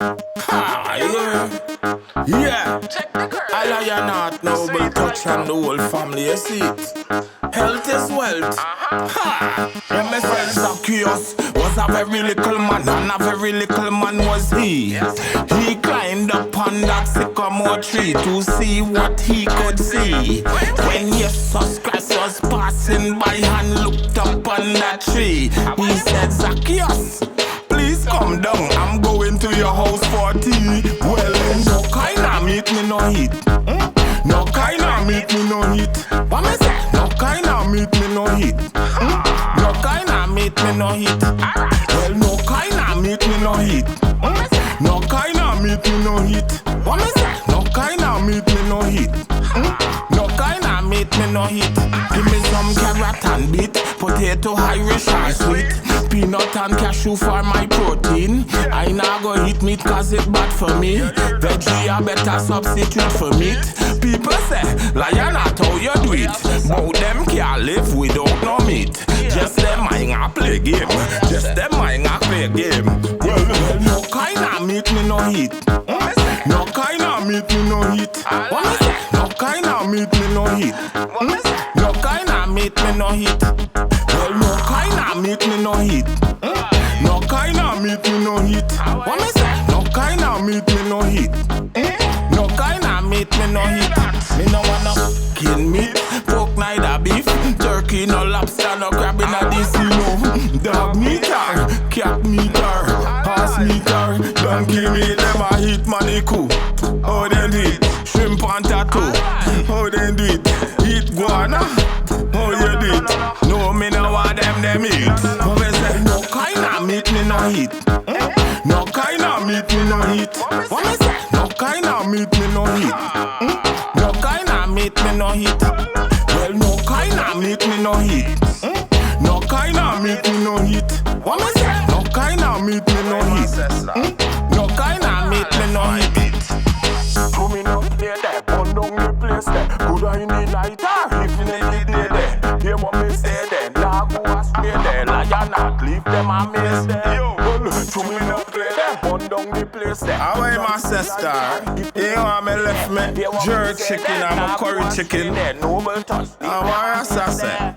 Ah, yeah. Yeah. I lie not noble touch on the whole family, you see it. Health is wealth. Ha! When my friend Zacchaeus was a very little man, and a very little man was he. He climbed up on that sycamore tree to see what he could see. When Jesus Christ was passing by and looked up on that tree, he said, Zacchaeus, please come down, I'm going to your house for tea. Well, no kind of meat me no eat. No kind of meat me no eat. What me say? No kind of meat me no eat. No kind of meat me no eat. Well, no kind of meat me no eat. No kind of meat me no eat. What me say? No kind of meat me no eat. No kind of meat me no eat. Give me some carrot and beet, potato Irish and sweet, peanut and cashew for my protein. I nah go eat meat cause it bad for me. Veggie a better substitute for meat. People say, lion not how you do it, but them can't live without no meat. Just them mind a play game. Just them mind a play game. Well, no kind of meat me no eat. No kind of meat me no eat. What me say? No kind of meat me no eat. No kind of meat me no eat. Well, no kind of meat me no eat. No kind of meat me no eat. What me say? No kind of meat me no eat. No kind of meat me no eat. Me no wanna kill meat, pork neither beef, turkey no lobster no crab in a this no. Dog meat or cat meat or horse meat or donkey meat. Them a eat maniku. How they do it? Shrimp and tattoo. How they do it? Eat guana. How you do it? No, me no want them eat. But me say no kind of meat me no eat. No kind of meat me no eat. What me say? No kind of meat me no eat. No kind of meat me no eat. Well, no kind of meat me no eat. No kind of meat me no eat. What me say? No kind of meat me no eat. No kind of meat me no eat. To me no play there, burn down the place there. Good I in the night or if in the day there. Hear what me say there, dog go astray there. Lion not leave them a mess there. Yo, to me no play there, burn down the place there. How am my sister? You want me left me jerk chicken and my curry chicken. And what I say?